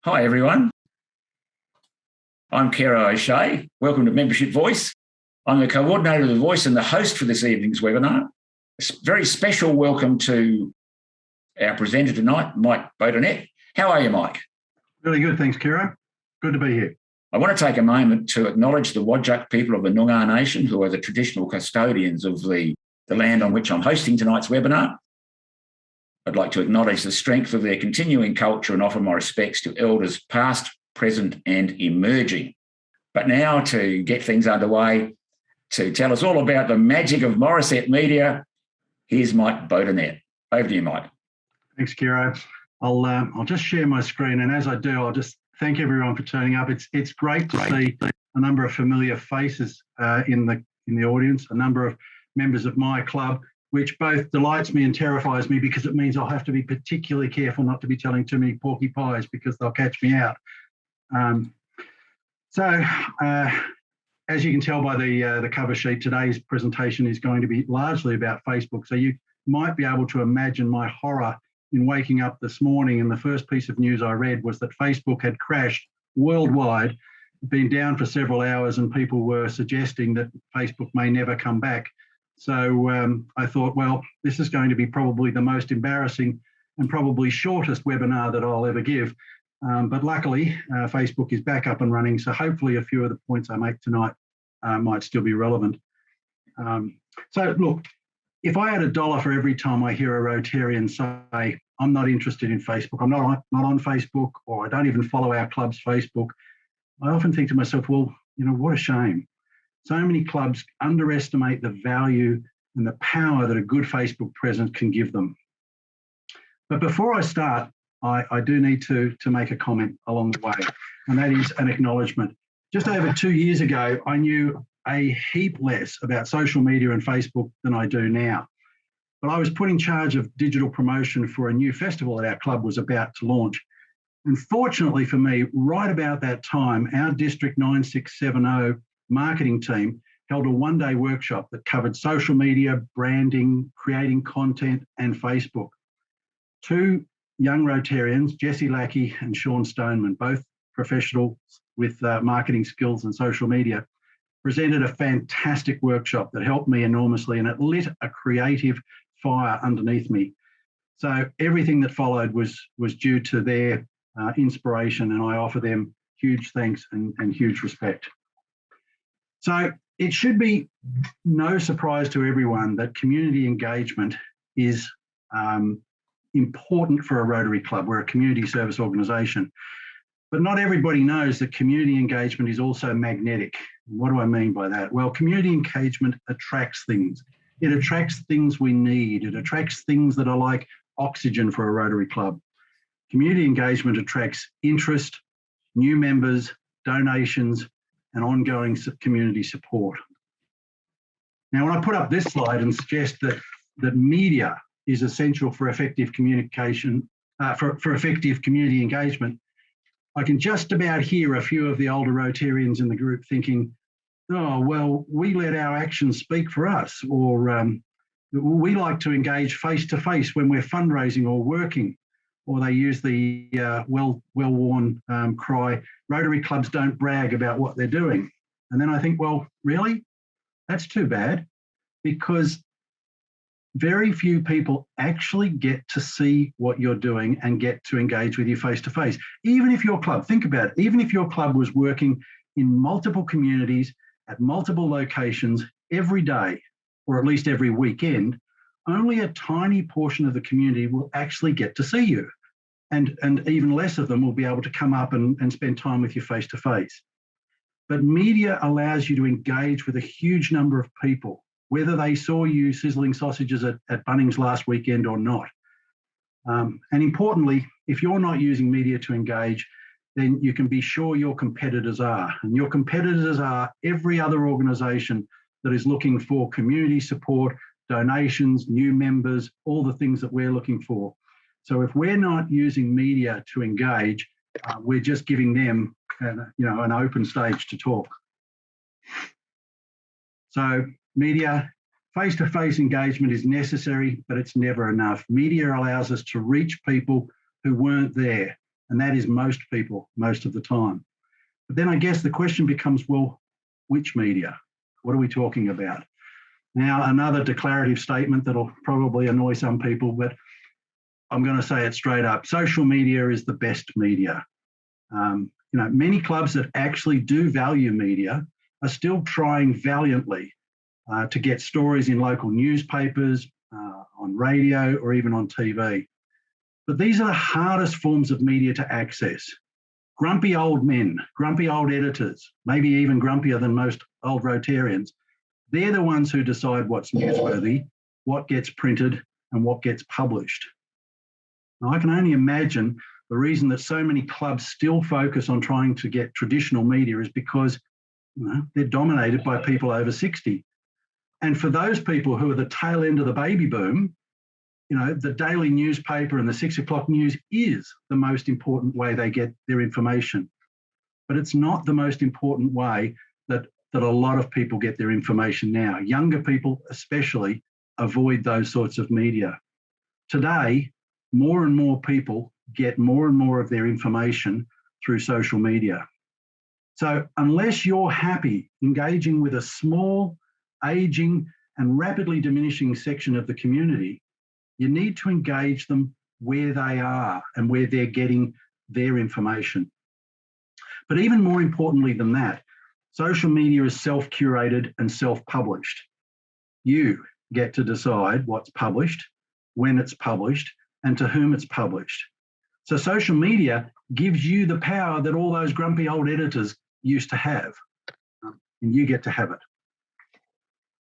Hi everyone, I'm Kero O'Shea. Welcome to Membership Voice. I'm the coordinator of The Voice and the host for this evening's webinar. A very special welcome to our presenter tonight, Mike Baudinette. How are you, Mike? Really good, thanks, Kero. Good to be here. I want to take a moment to acknowledge the Wadjuk people of the Noongar Nation, who are the traditional custodians of the land on which I'm hosting tonight's webinar. I'd like to acknowledge the strength of their continuing culture and offer my respects to elders past, present and emerging. But now to get things underway, to tell us all about the magic of Morisset media, here's Mike Baudinette. Over to you, Mike. Thanks, Kero. I'll just share my screen, and as I do, I'll just thank everyone for turning up. It's great to see a number of familiar faces in the audience, a number of members of my club, which both delights me and terrifies me because it means I'll have to be particularly careful not to be telling too many porky pies because they'll catch me out. As you can tell by the cover sheet, today's presentation is going to be largely about Facebook. So you might be able to imagine my horror in waking up this morning and the first piece of news I read was that Facebook had crashed worldwide, been down for several hours, and people were suggesting that Facebook may never come back. So I thought, well, this is going to be probably the most embarrassing and probably shortest webinar that I'll ever give. But luckily, Facebook is back up and running. So hopefully a few of the points I make tonight might still be relevant. So look, if I had $1 for every time I hear a Rotarian say, I'm not interested in Facebook, I'm not on Facebook, or I don't even follow our club's Facebook, I often think to myself, well, you know, what a shame. So many clubs underestimate the value and the power that a good Facebook presence can give them. But before I start, I do need to make a comment along the way, and that is an acknowledgement. Just over 2 years ago, I knew a heap less about social media and Facebook than I do now. But I was put in charge of digital promotion for a new festival that our club was about to launch. And fortunately for me, right about that time, our District 9670 marketing team held a one-day workshop that covered social media, branding, creating content, and Facebook. Two young Rotarians, Jesse Lackey and Sean Stoneman, both professionals with marketing skills and social media, presented a fantastic workshop that helped me enormously, and it lit a creative fire underneath me. So everything that followed was due to their inspiration, and I offer them huge thanks and huge respect. So it should be no surprise to everyone that community engagement is important for a Rotary Club. We're a community service organisation. But not everybody knows that community engagement is also magnetic. What do I mean by that? Well, community engagement attracts things. It attracts things we need. It attracts things that are like oxygen for a Rotary Club. Community engagement attracts interest, new members, donations, and ongoing community support. Now, when I put up this slide and suggest that media is essential for effective communication, for effective community engagement, I can just about hear a few of the older Rotarians in the group thinking, oh, well, we let our actions speak for us, or we like to engage face-to-face when we're fundraising or working, or they use the well-worn cry, Rotary clubs don't brag about what they're doing. And then I think, well, really? That's too bad, because very few people actually get to see what you're doing and get to engage with you face-to-face. Even if your club, think about it, even if your club was working in multiple communities at multiple locations every day, or at least every weekend, only a tiny portion of the community will actually get to see you. And even less of them will be able to come up and spend time with you face-to-face. But media allows you to engage with a huge number of people, whether they saw you sizzling sausages at Bunnings last weekend or not. And importantly, if you're not using media to engage, then you can be sure your competitors are. And your competitors are every other organisation that is looking for community support, donations, new members, all the things that we're looking for. So if we're not using media to engage, we're just giving them an open stage to talk. So media, face-to-face engagement is necessary, but it's never enough. Media allows us to reach people who weren't there. And that is most people most of the time. But then I guess the question becomes, well, which media? What are we talking about? Now, another declarative statement that'll probably annoy some people, but I'm going to say it straight up. Social media is the best media. Many clubs that actually do value media are still trying valiantly to get stories in local newspapers, on radio, or even on TV. But these are the hardest forms of media to access. Grumpy old men, grumpy old editors, maybe even grumpier than most old Rotarians, they're the ones who decide what's newsworthy, what gets printed, and what gets published. Now, I can only imagine the reason that so many clubs still focus on trying to get traditional media is because they're dominated by people over 60. And for those people who are the tail end of the baby boom, the daily newspaper and the 6 o'clock news is the most important way they get their information. But it's not the most important way that a lot of people get their information now. Younger people especially avoid those sorts of media. Today, more and more people get more and more of their information through social media. So unless you're happy engaging with a small, aging, and rapidly diminishing section of the community, you need to engage them where they are and where they're getting their information. But even more importantly than that, social media is self-curated and self-published. You get to decide what's published, when it's published, and to whom it's published. So social media gives you the power that all those grumpy old editors used to have, and you get to have it.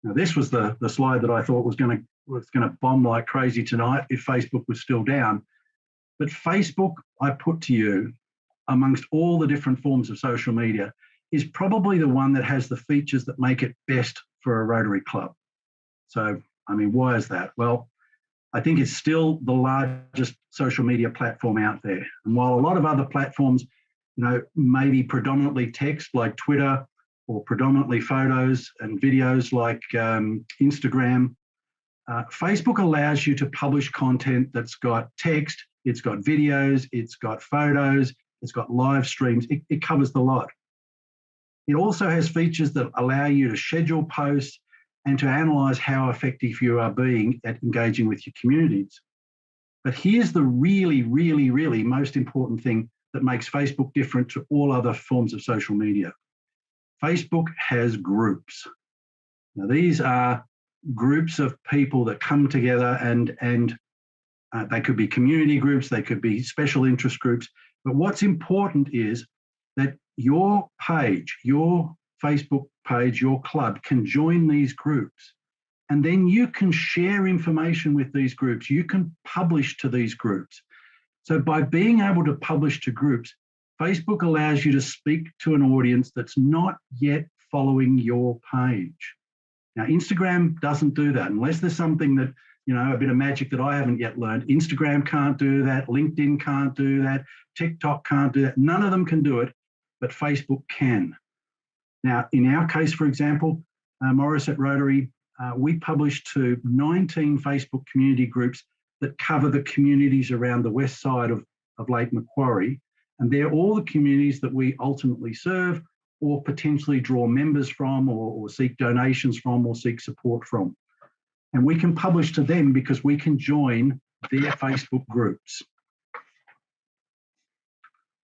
Now, this was the slide that I thought was going to bomb like crazy tonight if Facebook was still down. But Facebook, I put to you, amongst all the different forms of social media, is probably the one that has the features that make it best for a Rotary club. So, why is that? Well, I think it's still the largest social media platform out there. And while a lot of other platforms, maybe predominantly text like Twitter, or predominantly photos and videos like Instagram, Facebook allows you to publish content that's got text, it's got videos, it's got photos, it's got live streams. It covers the lot. It also has features that allow you to schedule posts and to analyse how effective you are being at engaging with your communities. But here's the really, really, really most important thing that makes Facebook different to all other forms of social media. Facebook has groups. Now, these are groups of people that come together and they could be community groups, they could be special interest groups. But what's important is that your page, your Facebook page, your club can join these groups. And then you can share information with these groups. You can publish to these groups. So by being able to publish to groups, Facebook allows you to speak to an audience that's not yet following your page. Now, Instagram doesn't do that unless there's something that, a bit of magic that I haven't yet learned. Instagram can't do that. LinkedIn can't do that. TikTok can't do that. None of them can do it, but Facebook can. Now, in our case, for example, Morisset Rotary, we publish to 19 Facebook community groups that cover the communities around the west side of Lake Macquarie. And they're all the communities that we ultimately serve or potentially draw members from or seek donations from or seek support from. And we can publish to them because we can join their Facebook groups.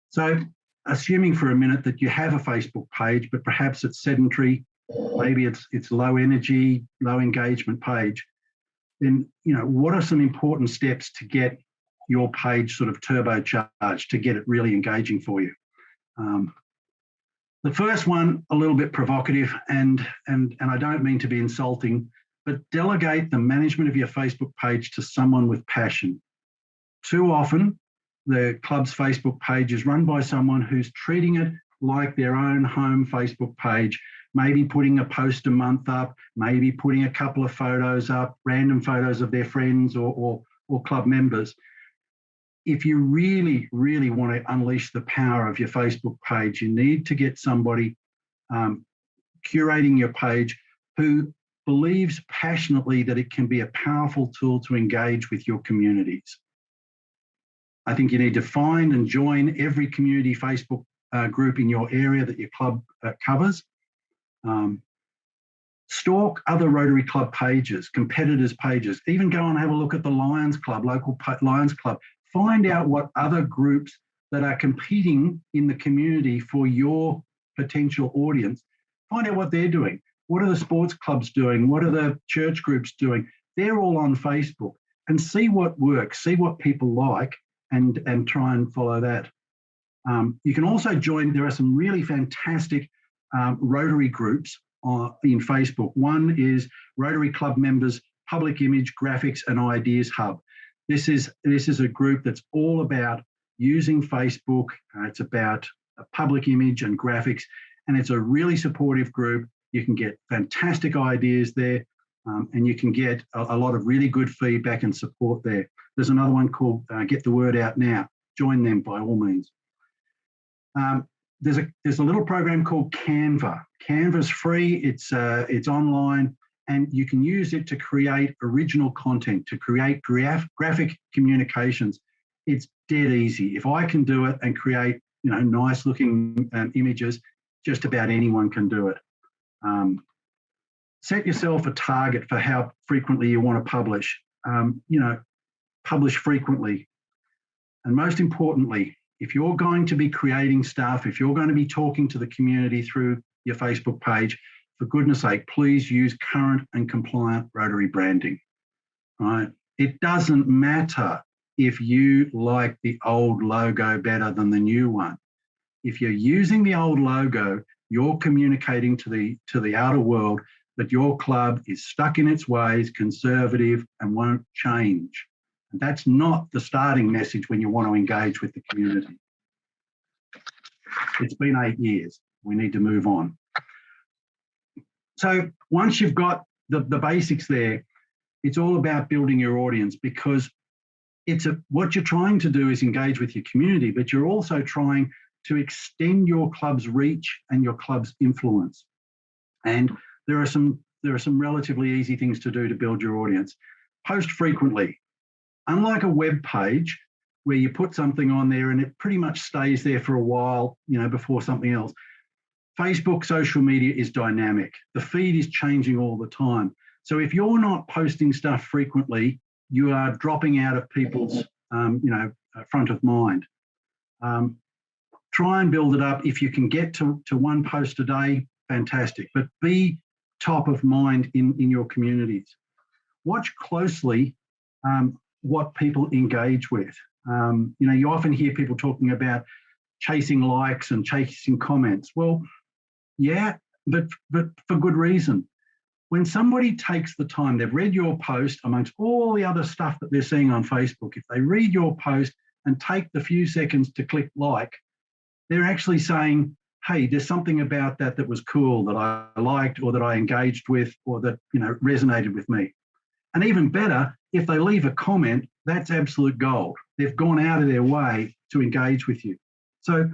So assuming for a minute that you have a Facebook page, but perhaps it's sedentary, maybe it's low energy, low engagement page, then what are some important steps to get your page sort of turbocharged to get it really engaging for you? The first one, a little bit provocative, and I don't mean to be insulting, but delegate the management of your Facebook page to someone with passion. Too often, the club's Facebook page is run by someone who's treating it like their own home Facebook page, maybe putting a post a month up, maybe putting a couple of photos up, random photos of their friends or club members. If you really, really want to unleash the power of your Facebook page, you need to get somebody curating your page who believes passionately that it can be a powerful tool to engage with your communities. I think you need to find and join every community Facebook group in your area that your club covers. Stalk other Rotary Club pages, competitors' pages. Even go and have a look at the Lions Club, local Lions Club. Find out what other groups that are competing in the community for your potential audience. Find out what they're doing. What are the sports clubs doing? What are the church groups doing? They're all on Facebook, and see what works, see what people like, and try and follow that. You can also join, there are some really fantastic Rotary groups in Facebook. One is Rotary Club Members Public Image, Graphics and Ideas Hub. This is a group that's all about using Facebook. It's about public image and graphics, and it's a really supportive group. You can get fantastic ideas there, and you can get a lot of really good feedback and support there. There's another one called Get the Word Out Now. Join them by all means. There's a little program called Canva. Canva's free. It's online, and you can use it to create original content, to create graphic communications. It's dead easy. If I can do it and create, nice looking images, just about anyone can do it. Set yourself a target for how frequently you want to publish. Publish frequently. And most importantly, if you're going to be creating stuff, if you're going to be talking to the community through your Facebook page, for goodness sake, please use current and compliant Rotary branding. Right? It doesn't matter if you like the old logo better than the new one. If you're using the old logo, you're communicating to the outer world that your club is stuck in its ways, conservative, and won't change. And that's not the starting message when you want to engage with the community. It's been 8 years. We need to move on. So once you've got the basics there, it's all about building your audience, because what you're trying to do is engage with your community, but you're also trying to extend your club's reach and your club's influence. And there are some relatively easy things to do to build your audience. Post frequently. Unlike a web page where you put something on there and it pretty much stays there for a while, before something else, Facebook social media is dynamic. The feed is changing all the time. So if you're not posting stuff frequently, you are dropping out of people's, front of mind. Try and build it up. If you can get to one post a day, fantastic. But be top of mind in your communities. Watch closely what people engage with. You often hear people talking about chasing likes and chasing comments. Well, yeah, but for good reason. When somebody takes the time, they've read your post amongst all the other stuff that they're seeing on Facebook, if they read your post and take the few seconds to click like, they're actually saying, hey, there's something about that was cool, that I liked, or that I engaged with, or that resonated with me. And even better, if they leave a comment, that's absolute gold. They've gone out of their way to engage with you. So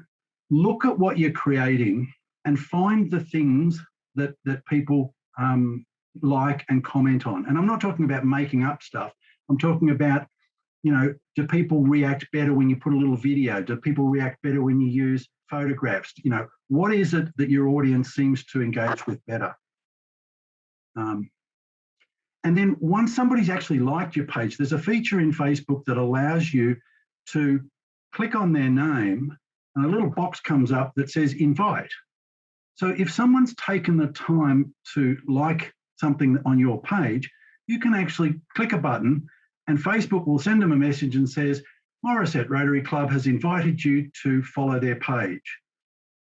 look at what you're creating and find the things that people like and comment on. And I'm not talking about making up stuff. I'm talking about, do people react better when you put a little video? Do people react better when you use photographs? What is it that your audience seems to engage with better? And then once somebody's actually liked your page, there's a feature in Facebook that allows you to click on their name and a little box comes up that says invite. So if someone's taken the time to like something on your page, you can actually click a button and Facebook will send them a message and says, Morisset Rotary Club has invited you to follow their page.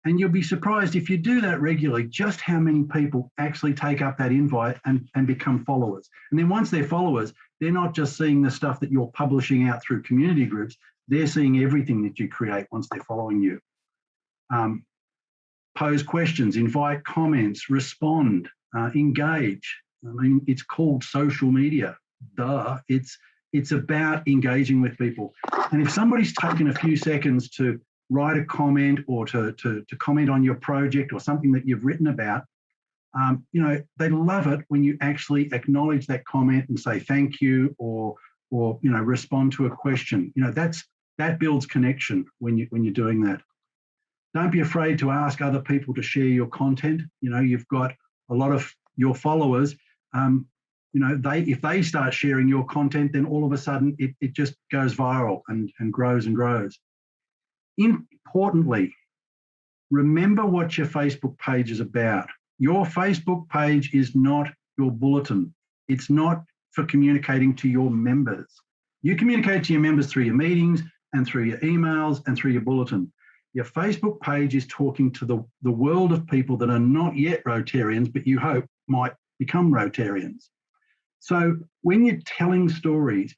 And you'll be surprised if you do that regularly, just how many people actually take up that invite and become followers. And then once they're followers, they're not just seeing the stuff that you're publishing out through community groups, they're seeing everything that you create once they're following you. Pose questions, invite comments, respond, engage. I mean, it's called social media. Duh. It's about engaging with people. And if somebody's taken a few seconds to write a comment or to comment on your project or something that you've written about, they love it when you actually acknowledge that comment and say thank you or respond to a question. That's that builds connection when you're doing that. Don't be afraid to ask other people to share your content. You know, you've got a lot of your followers. You know, if they start sharing your content, then all of a sudden it just goes viral and grows and grows. Importantly, remember what your Facebook page is about. Your Facebook page is not your bulletin. It's not for communicating to your members. You communicate to your members through your meetings and through your emails and through your bulletin. Your Facebook page is talking to the world of people that are not yet Rotarians, but you hope might become Rotarians. So when you're telling stories,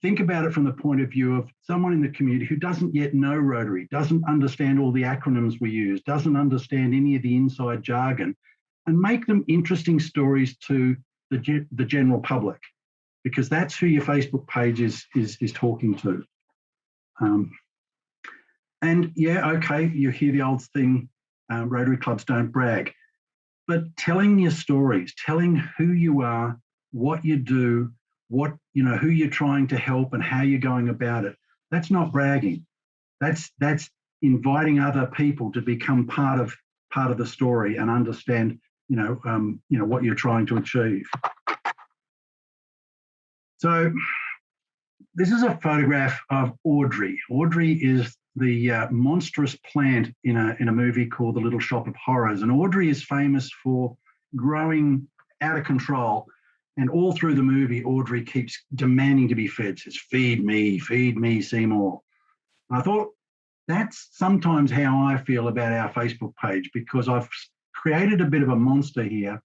think about it from the point of view of someone in the community who doesn't yet know Rotary, doesn't understand all the acronyms we use, doesn't understand any of the inside jargon, and make them interesting stories to the general public, because that's who your Facebook page is talking to. And yeah, okay, you hear the old thing, Rotary clubs don't brag, but telling your stories, telling who you are, what you do, who you're trying to help and how you're going about it, that's not bragging. That's inviting other people to become part of the story and understand, what you're trying to achieve. So this is a photograph of Audrey. Audrey is the monstrous plant in a movie called The Little Shop of Horrors. And Audrey is famous for growing out of control. And all through the movie, Audrey keeps demanding to be fed. Says, feed me, Seymour. And I thought that's sometimes how I feel about our Facebook page, because I've created a bit of a monster here.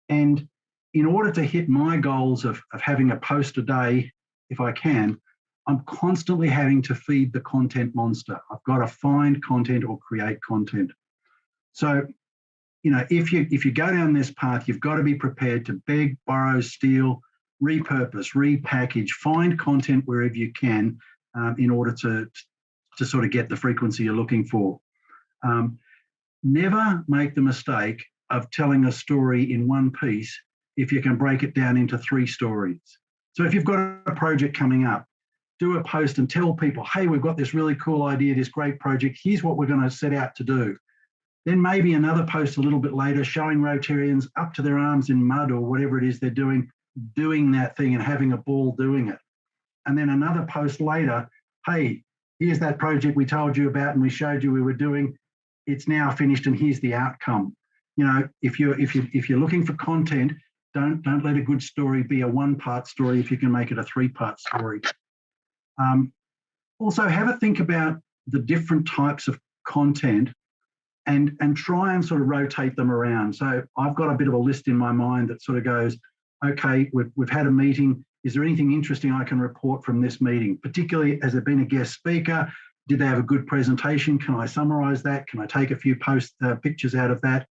And in order to hit my goals of having a post a day, if I can, I'm constantly having to feed the content monster. I've got to find content or create content. So, if you go down this path, you've got to be prepared to beg, borrow, steal, repurpose, repackage, find content wherever you can in order to sort of get the frequency you're looking for. Never make the mistake of telling a story in one piece if you can break it down into 3 stories. So if you've got a project coming up, do a post and tell people, hey, we've got this really cool idea, this great project, here's what we're going to set out to do. Then maybe another post a little bit later showing Rotarians up to their arms in mud or whatever it is they're doing that thing and having a ball doing it. And then another post later, hey, here's that project we told you about and we showed you we were doing. It's now finished and here's the outcome. If you're looking for content, don't let a good story be a 1-part story if you can make it a 3-part story. Also, have a think about the different types of content and try and sort of rotate them around. So I've got a bit of a list in my mind that sort of goes, okay, we've had a meeting. Is there anything interesting I can report from this meeting? Particularly, has there been a guest speaker? Did they have a good presentation? Can I summarize that? Can I take a few pictures out of that?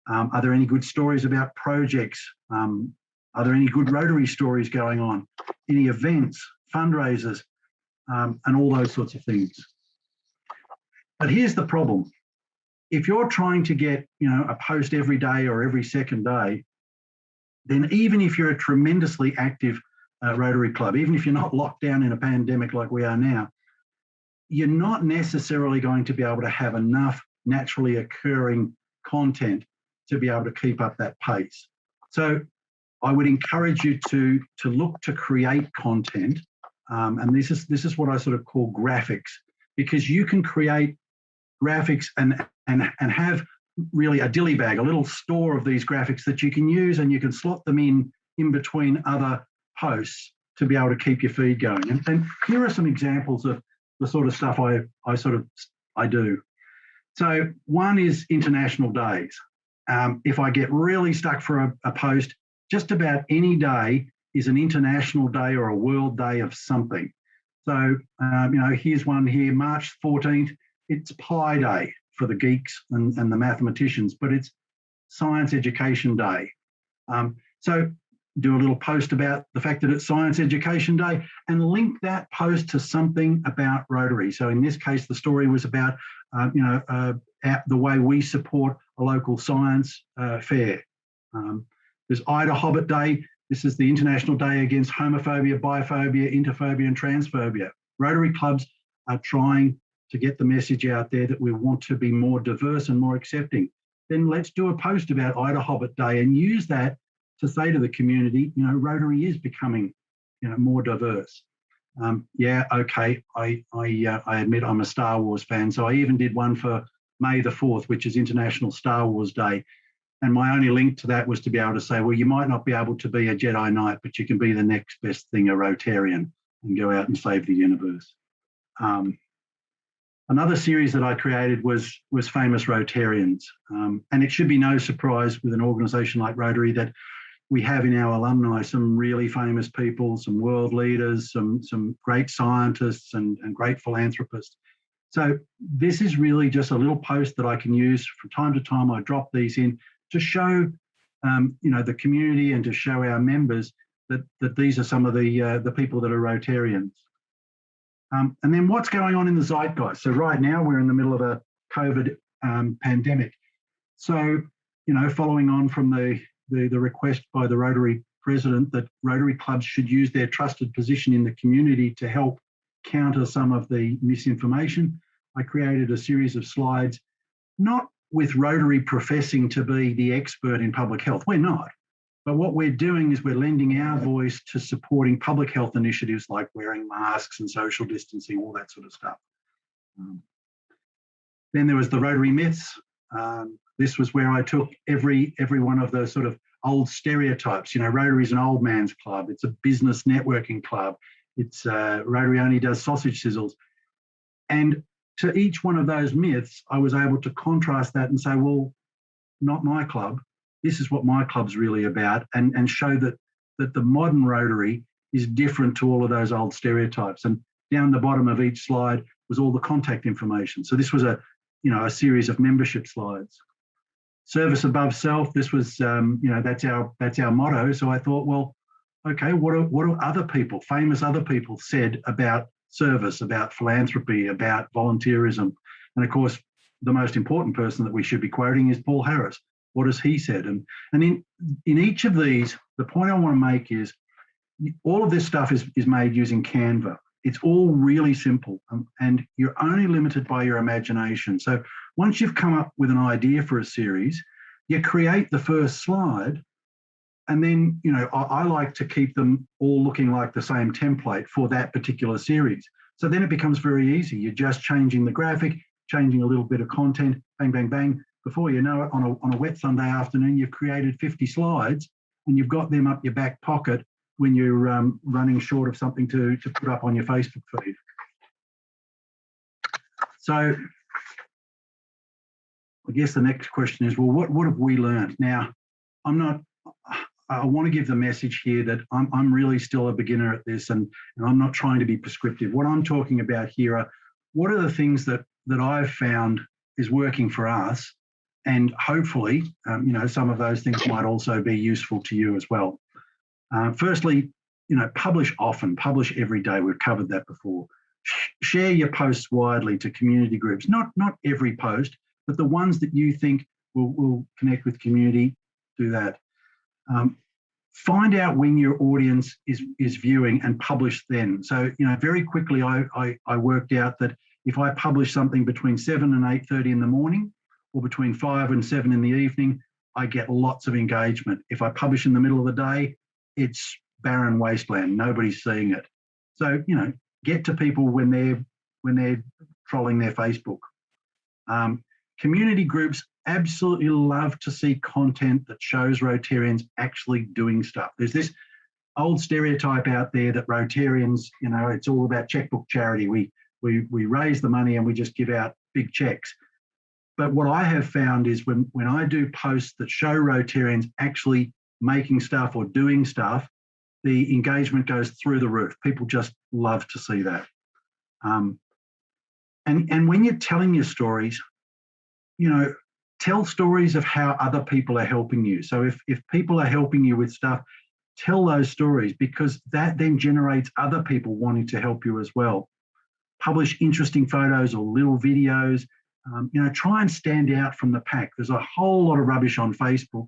Are there any good stories about projects? Are there any good Rotary stories going on? Any events, fundraisers, and all those sorts of things. But here's the problem. If you're trying to get, a post every day or every second day, then even if you're a tremendously active Rotary club, even if you're not locked down in a pandemic like we are now, you're not necessarily going to be able to have enough naturally occurring content to be able to keep up that pace. So I would encourage you to look to create content, and this is what I sort of call graphics, because you can create graphics and have really a dilly bag, a little store of these graphics that you can use, and you can slot them in between other posts to be able to keep your feed going. And here are some examples of the sort of stuff I do. So one is international days. If I get really stuck for a post, just about any day is an international day or a world day of something. So, here's one here, March 14th, it's Pi Day for the geeks and the mathematicians, but it's Science Education Day. So do a little post about the fact that it's Science Education Day and link that post to something about Rotary. So in this case, the story was about, the way we support a local science fair. There's Ida Hobbit Day. This is the International Day Against Homophobia, Biphobia, Interphobia and Transphobia. Rotary clubs are trying to get the message out there that we want to be more diverse and more accepting, then let's do a post about Ida Hobbit Day and use that to say to the community, Rotary is becoming, more diverse. Yeah, okay, I admit I'm a Star Wars fan, so I even did one for May the 4th, which is International Star Wars Day. And my only link to that was to be able to say, well, you might not be able to be a Jedi Knight, but you can be the next best thing, a Rotarian, and go out and save the universe. Another series that I created was Famous Rotarians. And it should be no surprise with an organisation like Rotary that we have in our alumni some really famous people, some world leaders, some great scientists and great philanthropists. So this is really just a little post that I can use from time to time. I drop these in to show, the community and to show our members that these are some of the people that are Rotarians. And then what's going on in the zeitgeist? So right now we're in the middle of a COVID pandemic. So, following on from the request by the Rotary president that Rotary clubs should use their trusted position in the community to help counter some of the misinformation, I created a series of slides, not with Rotary professing to be the expert in public health. We're not. But what we're doing is we're lending our voice to supporting public health initiatives like wearing masks and social distancing, all that sort of stuff. Then there was the Rotary myths. This was where I took every one of the sort of old stereotypes. Rotary is an old man's club. It's a business networking club. It's Rotary only does sausage sizzles. And to each one of those myths, I was able to contrast that and say, well, not my club. This is what my club's really about, and show that the modern Rotary is different to all of those old stereotypes. And down the bottom of each slide was all the contact information. So this was a series of membership slides. Service above self. This was, that's our motto. So I thought, well, okay, what do other people, famous other people, said about service, about philanthropy, about volunteerism? And of course, the most important person that we should be quoting is Paul Harris. What has he said? And in each of these, the point I want to make is all of this stuff is made using Canva. It's all really simple, and you're only limited by your imagination. So once you've come up with an idea for a series, you create the first slide, and then, I like to keep them all looking like the same template for that particular series. So then it becomes very easy. You're just changing the graphic, changing a little bit of content, bang, bang, bang. Before you know it, on a wet Sunday afternoon, you've created 50 slides, and you've got them up your back pocket when you're running short of something to put up on your Facebook feed. So I guess the next question is, well, what have we learned? Now, I want to give the message here that I'm really still a beginner at this, and I'm not trying to be prescriptive. What I'm talking about here are, what are the things that I've found is working for us, and hopefully, some of those things might also be useful to you as well. Firstly, publish often, publish every day. We've covered that before. Share your posts widely to community groups. Not every post, but the ones that you think will connect with community, do that. Find out when your audience is viewing and publish then. So, very quickly I worked out that if I publish something between 7 and 8:30 in the morning, or between 5 and 7 in the evening, I get lots of engagement. If I publish in the middle of the day, it's barren wasteland. Nobody's seeing it. So, get to people when they're trolling their Facebook. Community groups absolutely love to see content that shows Rotarians actually doing stuff. There's this old stereotype out there that Rotarians, it's all about checkbook charity. We raise the money and we just give out big checks. But what I have found is when I do posts that show Rotarians actually making stuff or doing stuff, the engagement goes through the roof. People just love to see that. And when you're telling your stories, tell stories of how other people are helping you. So if people are helping you with stuff, tell those stories, because that then generates other people wanting to help you as well. Publish interesting photos or little videos. Try and stand out from the pack. There's a whole lot of rubbish on Facebook,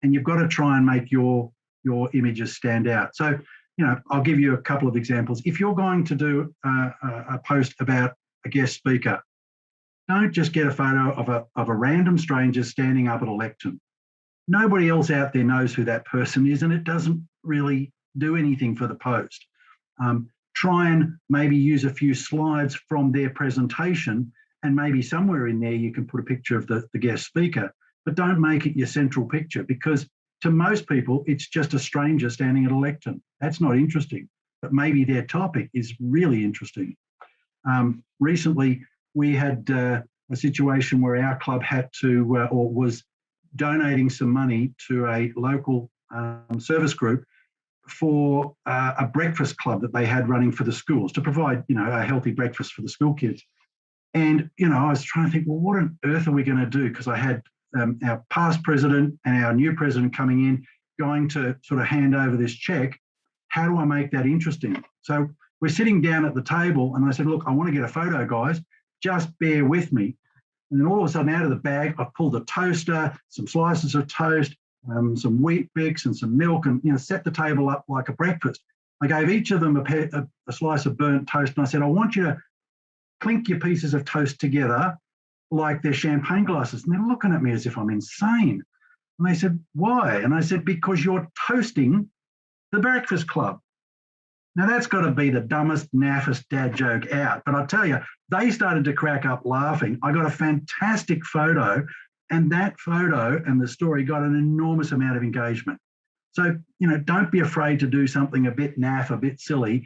and you've got to try and make your images stand out. So, I'll give you a couple of examples. If you're going to do a post about a guest speaker, don't just get a photo of a random stranger standing up at a lectern. Nobody else out there knows who that person is, and it doesn't really do anything for the post. Try and maybe use a few slides from their presentation, and maybe somewhere in there you can put a picture of the guest speaker, but don't make it your central picture, because to most people, it's just a stranger standing at a lectern. That's not interesting, but maybe their topic is really interesting. Recently, we had a situation where our club had to, or was donating some money to a local service group for a breakfast club that they had running for the schools to provide, a healthy breakfast for the school kids. And, I was trying to think, well, what on earth are we going to do? Because I had our past president and our new president coming in, going to sort of hand over this check. How do I make that interesting? So we're sitting down at the table, and I said, look, I want to get a photo, guys. Just bear with me. And then all of a sudden, out of the bag, I've pulled a toaster, some slices of toast, some wheat bix and some milk, and set the table up like a breakfast. I gave each of them a slice of burnt toast, and I said, I want you to clink your pieces of toast together like they're champagne glasses. And they're looking at me as if I'm insane. And they said, why? And I said, because you're toasting the breakfast club. Now, that's got to be the dumbest, naffest dad joke out. But I tell you, they started to crack up laughing. I got a fantastic photo, and that photo and the story got an enormous amount of engagement. So, don't be afraid to do something a bit naff, a bit silly,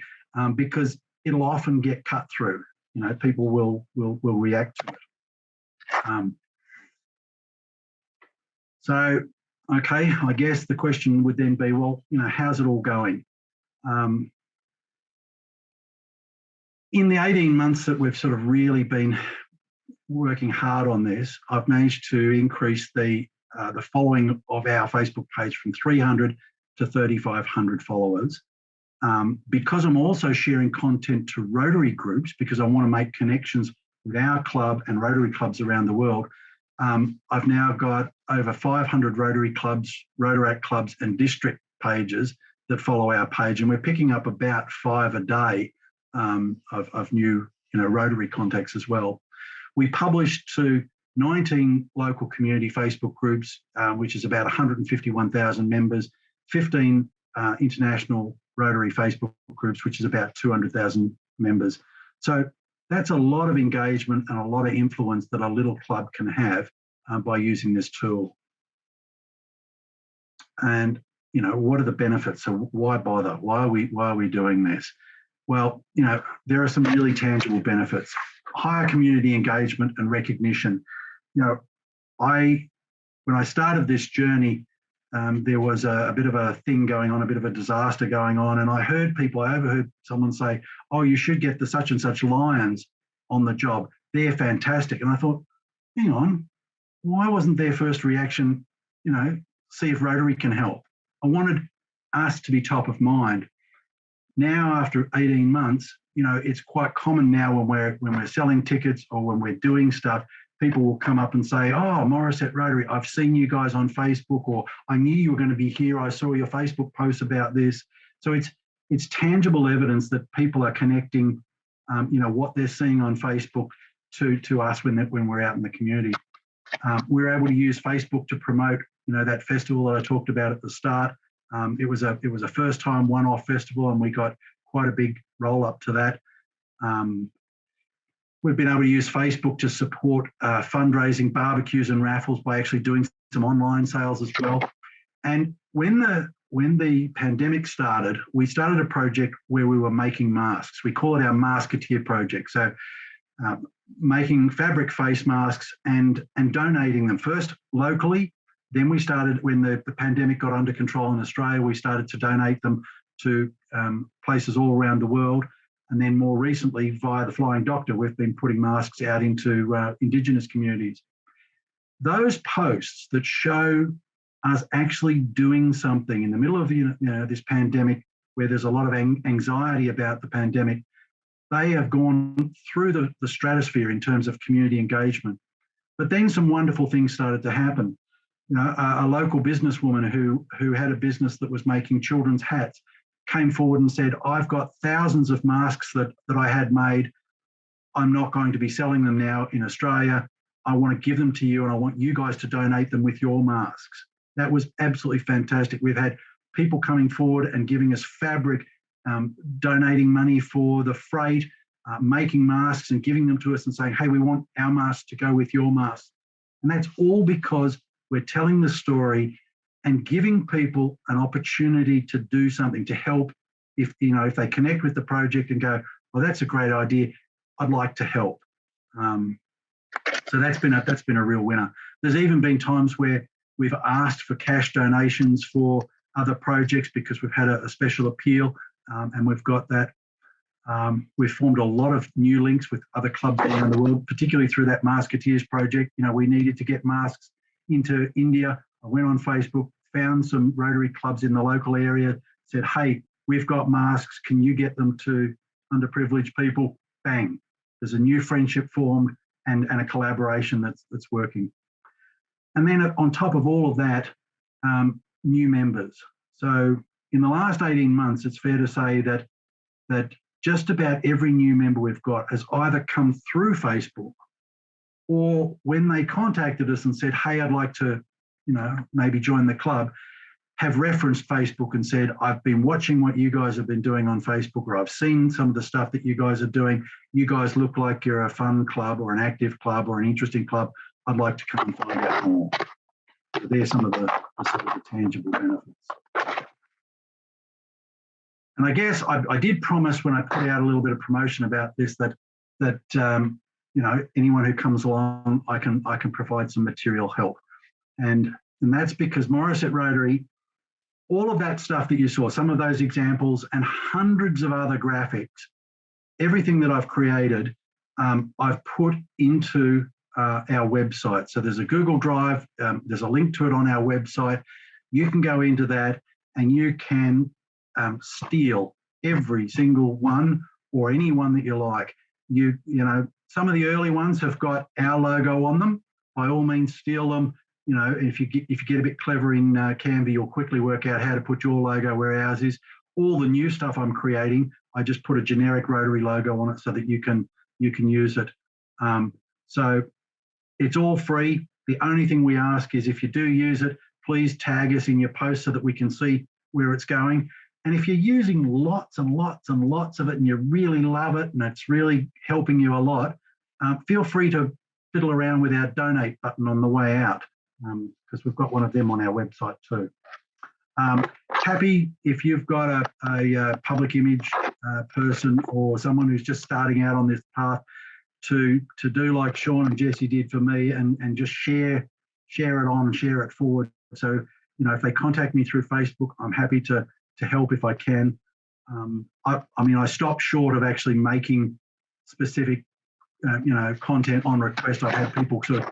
because it'll often get cut through. People will react to it. So, okay, I guess the question would then be, well, how's it all going? In the 18 months that we've sort of really been working hard on this, I've managed to increase the following of our Facebook page from 300 to 3,500 followers. Because I'm also sharing content to Rotary groups, because I want to make connections with our club and Rotary clubs around the world, I've now got over 500 Rotary clubs, Rotaract clubs and district pages that follow our page, and we're picking up about 5 a day of new Rotary contacts as well. We published to 19 local community Facebook groups, which is about 151,000 members, 15 international Rotary Facebook groups, which is about 200,000 members. So that's a lot of engagement and a lot of influence that a little club can have by using this tool. And what are the benefits? So why bother? Why are we doing this? Well, there are some really tangible benefits. Higher community engagement and recognition. When I started this journey, there was a bit of a thing going on, a bit of a disaster going on, and I overheard someone say, oh, you should get the such and such Lions on the job. They're fantastic. And I thought, hang on, why wasn't their first reaction, see if Rotary can help? I wanted us to be top of mind. Now, after 18 months, it's quite common now when we're selling tickets or when we're doing stuff, people will come up and say, oh, Morisset Rotary, I've seen you guys on Facebook, or I knew you were going to be here. I saw your Facebook post about this. So it's tangible evidence that people are connecting, what they're seeing on Facebook to us when we're out in the community. We're able to use Facebook to promote, that festival that I talked about at the start. It was a first-time one-off festival, and we got quite a big roll-up to that. We've been able to use Facebook to support fundraising, barbecues and raffles by actually doing some online sales as well. And when the pandemic started, we started a project where we were making masks. We call it our Masketeer project. So making fabric face masks and donating them first locally. Then we started, when the pandemic got under control in Australia, we started to donate them to places all around the world. And then more recently, via the Flying Doctor, we've been putting masks out into Indigenous communities. Those posts that show us actually doing something in the middle of this pandemic, where there's a lot of anxiety about the pandemic, they have gone through the stratosphere in terms of community engagement. But then some wonderful things started to happen. A local businesswoman who had a business that was making children's hats came forward and said, I've got thousands of masks that I had made. I'm not going to be selling them now in Australia. I want to give them to you and I want you guys to donate them with your masks. That was absolutely fantastic. We've had people coming forward and giving us fabric, donating money for the freight, making masks and giving them to us and saying, hey, we want our masks to go with your masks. And that's all because we're telling the story and giving people an opportunity to do something, to help. If they connect with the project and go, well, that's a great idea, I'd like to help. So that's been a real winner. There's even been times where we've asked for cash donations for other projects because we've had a special appeal, and we've got that. We've formed a lot of new links with other clubs around the world, particularly through that Masketeers project. We needed to get masks into India. I went on Facebook, found some Rotary clubs in the local area, said, hey, we've got masks, can you get them to underprivileged people? Bang, there's a new friendship formed and a collaboration that's working. And then on top of all of that, new members. So in the last 18 months, it's fair to say that just about every new member we've got has either come through Facebook or when they contacted us and said, hey, I'd like to, maybe join the club, have referenced Facebook and said, I've been watching what you guys have been doing on Facebook, or I've seen some of the stuff that you guys are doing. You guys look like you're a fun club or an active club or an interesting club. I'd like to come and find out more. So there's some of the tangible benefits. And I guess I did promise when I put out a little bit of promotion about this that anyone who comes along, I can provide some material help. And that's because Morisset Rotary, all of that stuff that you saw, some of those examples and hundreds of other graphics, everything that I've created, I've put into our website. So there's a Google Drive, there's a link to it on our website. You can go into that and you can steal every single one or any one that you like. Some of the early ones have got our logo on them. By all means, steal them. If you get a bit clever in Canva, you'll quickly work out how to put your logo where ours is. All the new stuff I'm creating, I just put a generic Rotary logo on it so that you can use it. So it's all free. The only thing we ask is if you do use it, please tag us in your post so that we can see where it's going. And if you're using lots and lots and lots of it and you really love it and it's really helping you a lot, feel free to fiddle around with our donate button on the way out, because we've got one of them on our website too. Happy if you've got a public image person or someone who's just starting out on this path to do like Sean and Jesse did for me and just share it forward. So, if they contact me through Facebook, I'm happy to help if I can. I stopped short of actually making specific, content on request. I've had people sort of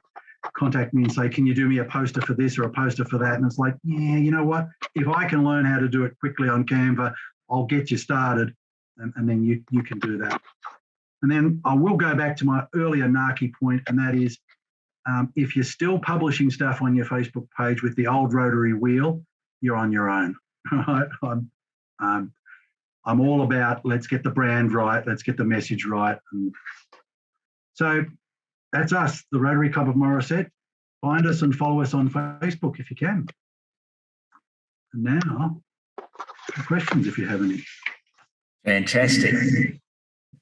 contact me and say, can you do me a poster for this or a poster for that? And it's like, yeah, you know what? If I can learn how to do it quickly on Canva, I'll get you started and then you can do that. And then I will go back to my earlier NARCI point, and that is, if you're still publishing stuff on your Facebook page with the old Rotary wheel, you're on your own. Right? I'm all about let's get the brand right, let's get the message right. And so that's us, the Rotary Club of Morisset. Find us and follow us on Facebook if you can. And now, questions if you have any. Fantastic.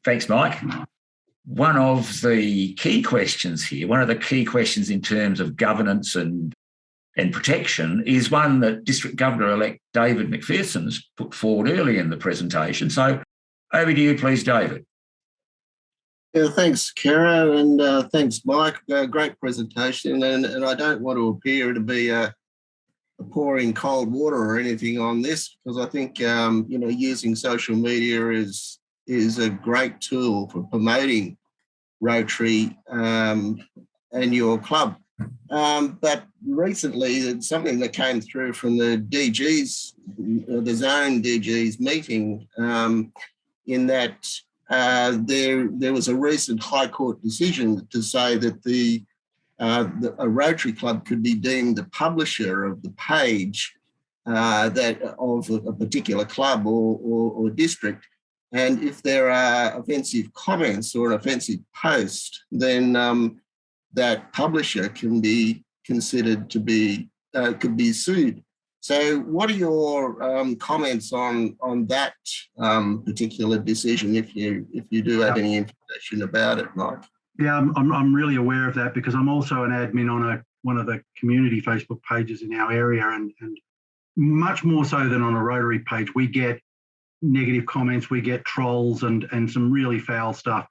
Thanks, Mike. One of the key questions here, one of the key questions in terms of governance and protection is one that District Governor-elect David McPherson's put forward early in the presentation. So over to you, please, David. Yeah, thanks, Kara, and thanks, Mike. Great presentation, and I don't want to appear to be pouring cold water or anything on this, because I think using social media is a great tool for promoting Rotary and your club. But recently, it's something that came through from the DG's, the zone DG's meeting, in that there was a recent High Court decision to say that a Rotary club could be deemed the publisher of the page that of a particular club or district. And if there are offensive comments or an offensive post, then that publisher can be considered to be could be sued. So, what are your comments on that particular decision? If you do have any information about it, Mike. Yeah, I'm really aware of that because I'm also an admin on one of the community Facebook pages in our area, and much more so than on a Rotary page, we get negative comments, we get trolls, and some really foul stuff.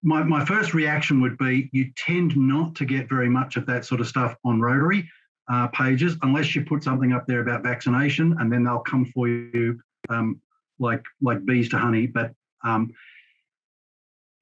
My first reaction would be you tend not to get very much of that sort of stuff on Rotary pages unless you put something up there about vaccination, and then they'll come for you like bees to honey. But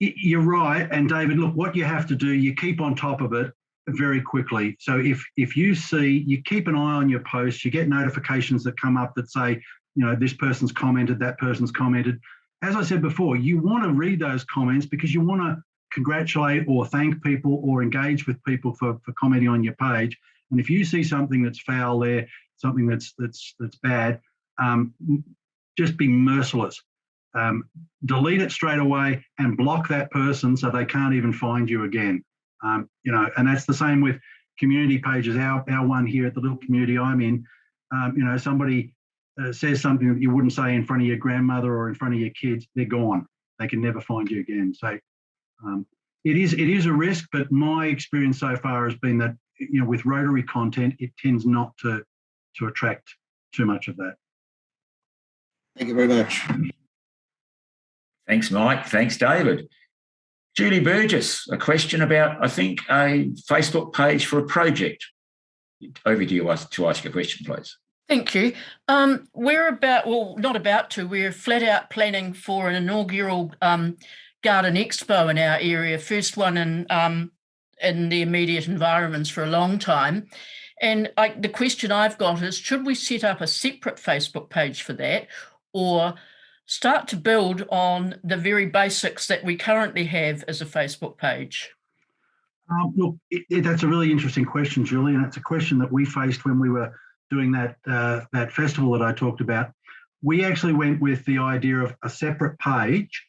you're right, and David, look, what you have to do, you keep on top of it very quickly. So if you see, you keep an eye on your posts, you get notifications that come up that say, this person's commented, that person's commented. As I said before, you want to read those comments because you want to congratulate or thank people or engage with people for commenting on your page. And if you see something that's foul there, something that's bad, just be merciless. Delete it straight away and block that person so they can't even find you again. And that's the same with community pages. Our one here at the little community I'm in, somebody says something that you wouldn't say in front of your grandmother or in front of your kids, they're gone. They can never find you again. So it is a risk, but my experience so far has been that, with Rotary content, it tends not to attract too much of that. Thank you very much. Thanks, Mike. Thanks, David. Julie Burgess, a question about, I think, a Facebook page for a project. Over to you to ask a question, please. Thank you. We're we're flat out planning for an inaugural garden expo in our area, first one in the immediate environments for a long time. And the question I've got is, should we set up a separate Facebook page for that, or start to build on the very basics that we currently have as a Facebook page? Look, that's a really interesting question, Julie, and it's a question that we faced when we were doing that festival that I talked about. We actually went with the idea of a separate page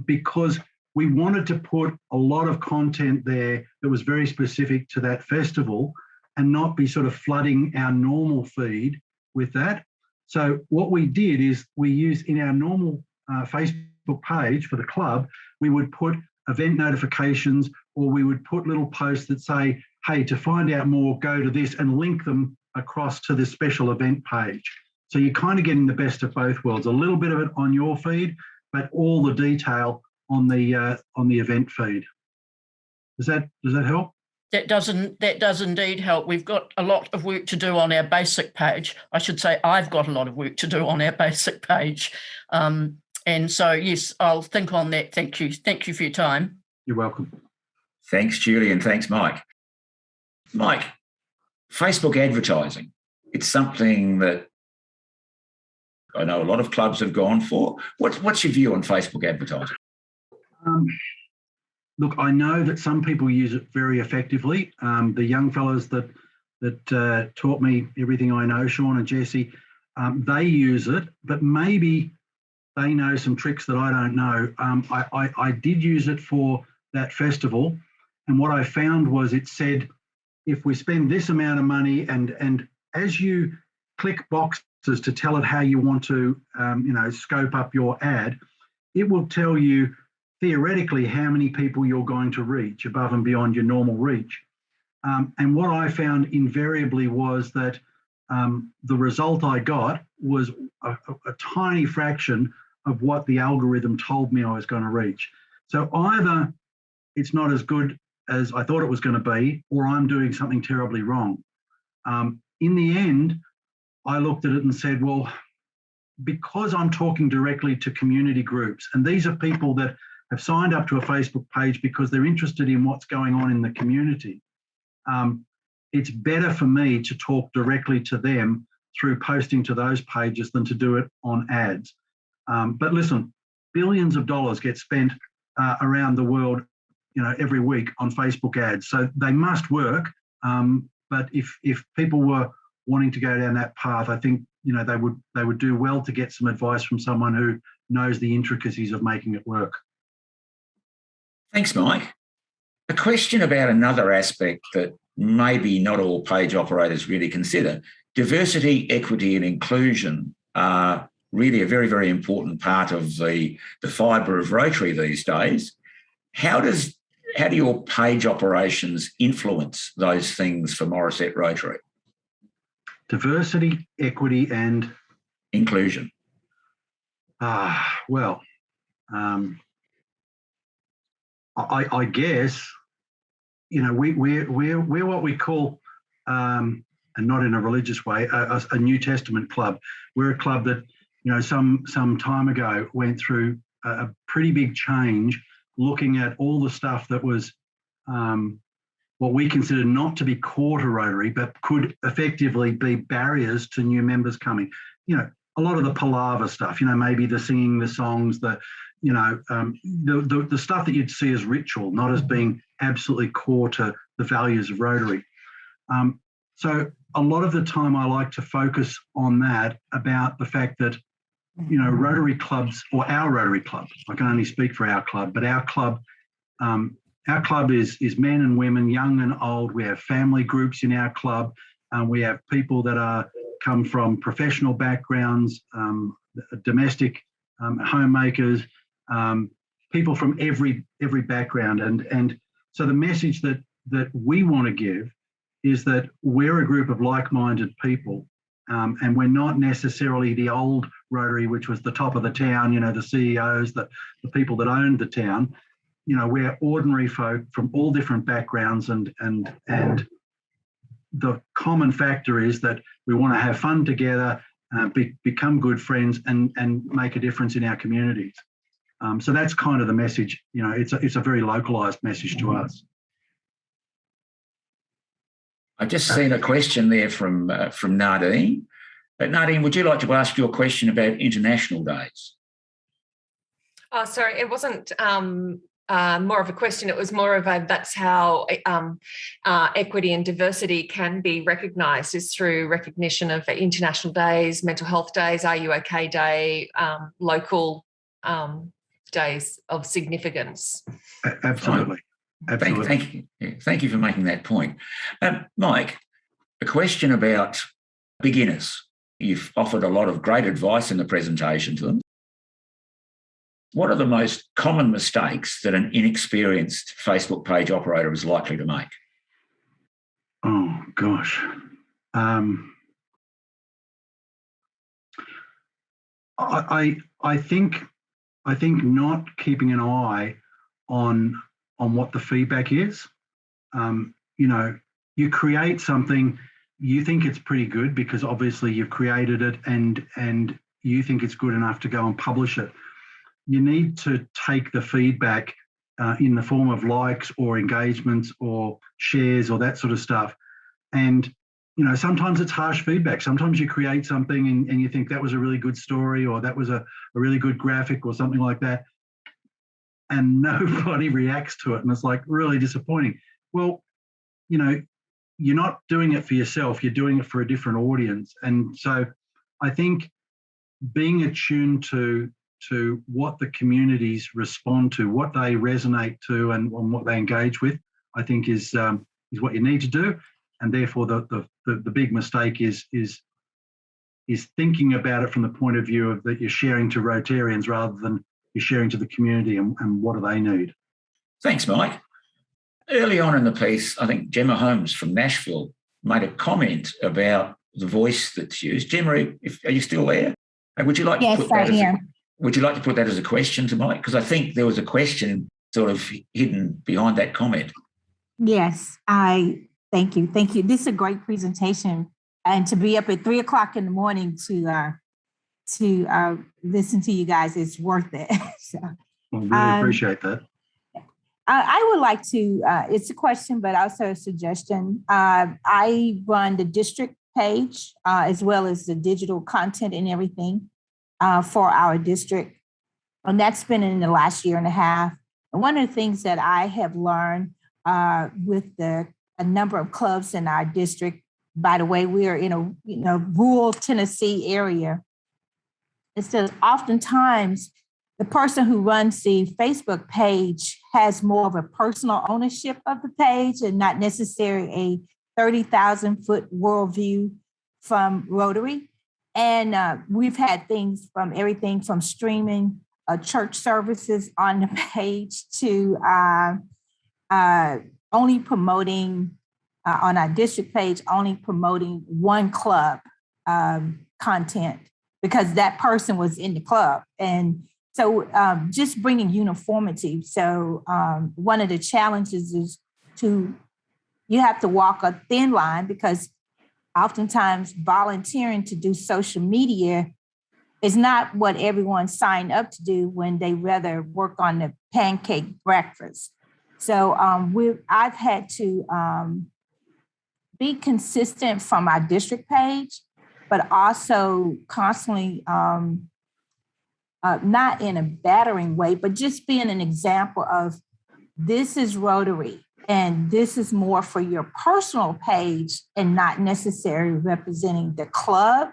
because we wanted to put a lot of content there that was very specific to that festival and not be sort of flooding our normal feed with that. So what we did is we used in our normal Facebook page for the club, we would put event notifications, or we would put little posts that say, hey, to find out more, go to this, and link them across to this special event page. So you're kind of getting the best of both worlds, a little bit of it on your feed, but all the detail on the event feed. Does that help? That does indeed help. We've got a lot of work to do on our basic page. I should say I've got a lot of work to do on our basic page. And so, yes, I'll think on that. Thank you. Thank you for your time. You're welcome. Thanks, Julie, and thanks, Mike. Mike, Facebook advertising. It's something that I know a lot of clubs have gone for. What's your view on Facebook advertising? Look, I know that some people use it very effectively. The young fellows that taught me everything I know, Sean and Jesse, they use it, but maybe they know some tricks that I don't know. I did use it for that festival, and what I found was it said, if we spend this amount of money, and as you click boxes to tell it how you want to, scope up your ad, it will tell you theoretically how many people you're going to reach above and beyond your normal reach. And what I found invariably was that the result I got was a tiny fraction of what the algorithm told me I was going to reach. So either it's not as good as I thought it was going to be, or I'm doing something terribly wrong. In the end, I looked at it and said, well, because I'm talking directly to community groups, and these are people that have signed up to a Facebook page because they're interested in what's going on in the community, it's better for me to talk directly to them through posting to those pages than to do it on ads. But listen, billions of dollars get spent around the world, every week on Facebook ads, so they must work. But if people were wanting to go down that path, I think they would do well to get some advice from someone who knows the intricacies of making it work. Thanks, Mike. A question about another aspect that maybe not all page operators really consider. Diversity, equity and inclusion are really a very, very important part of the fibre of Rotary these days. How do your page operations influence those things for Morisset Rotary? Diversity, equity and inclusion. Well, I guess, we're what we call, and not in a religious way, a New Testament club. We're a club that, some time ago went through a pretty big change, looking at all the stuff that was what we consider not to be core to Rotary, but could effectively be barriers to new members coming. A lot of the palaver stuff, maybe the singing the songs, the stuff that you'd see as ritual, not as being absolutely core to the values of Rotary. So a lot of the time I like to focus on that, about the fact that, Rotary clubs, or our Rotary club, I can only speak for our club, but our club is men and women, young and old. We have family groups in our club. We have people that come from professional backgrounds, domestic homemakers, people from every background. And so the message that we want to give is that we're a group of like-minded people, and we're not necessarily the old Rotary, which was the top of the town, the CEOs, the people that owned the town. We're ordinary folk from all different backgrounds, and the common factor is that we want to have fun together, become good friends, and make a difference in our communities. So that's kind of the message. It's a very localised message to us. I've just seen a question there from Nadine. Nadine, would you like to ask your question about International Days? Oh, sorry, it wasn't more of a question. It was more of that's how equity and diversity can be recognised, is through recognition of International Days, Mental Health Days, Are You OK Day, local days of significance. Absolutely. Absolutely. Thank you for making that point. Mike, a question about beginners. You've offered a lot of great advice in the presentation to them. What are the most common mistakes that an inexperienced Facebook page operator is likely to make? Oh, gosh. I think not keeping an eye on what the feedback is. You create something, you think it's pretty good because obviously you've created it and you think it's good enough to go and publish it. You need to take the feedback in the form of likes or engagements or shares or that sort of stuff. And, sometimes it's harsh feedback. Sometimes you create something and you think that was a really good story, or that was a really good graphic or something like that, and nobody reacts to it. And it's like really disappointing. Well, you're not doing it for yourself. You're doing it for a different audience. And so I think being attuned to what the communities respond to, what they resonate to, and what they engage with, I think is what you need to do. And therefore, the big mistake is thinking about it from the point of view of that you're sharing to Rotarians rather than you're sharing to the community and what do they need. Thanks, Mike. Early on in the piece, I think Gemma Holmes from Nashville made a comment about the voice that's used. Gemma, are you still there? Would you like to put that would you like to put that as a question to Mike? Because I think there was a question sort of hidden behind that comment. Yes, thank you. Thank you. This is a great presentation. And to be up at 3 o'clock in the morning to listen to you guys is worth it. So, I really appreciate that. I would like to, it's a question, but also a suggestion. I run the district page as well as the digital content and everything for our district. And that's been in the last year and a half. And one of the things that I have learned with the a number of clubs in our district. By the way, we are in a rural Tennessee area. It says oftentimes the person who runs the Facebook page has more of a personal ownership of the page and not necessarily a 30,000-foot worldview from Rotary. And we've had things from everything from streaming church services on the page to only promoting on our district page, only promoting one club content because that person was in the club. And so just bringing uniformity. So one of the challenges is you have to walk a thin line because oftentimes volunteering to do social media is not what everyone signed up to do when they rather work on the pancake breakfast. So I've had to be consistent from our district page, but also constantly, not in a battering way, but just being an example of this is Rotary and this is more for your personal page and not necessarily representing the club,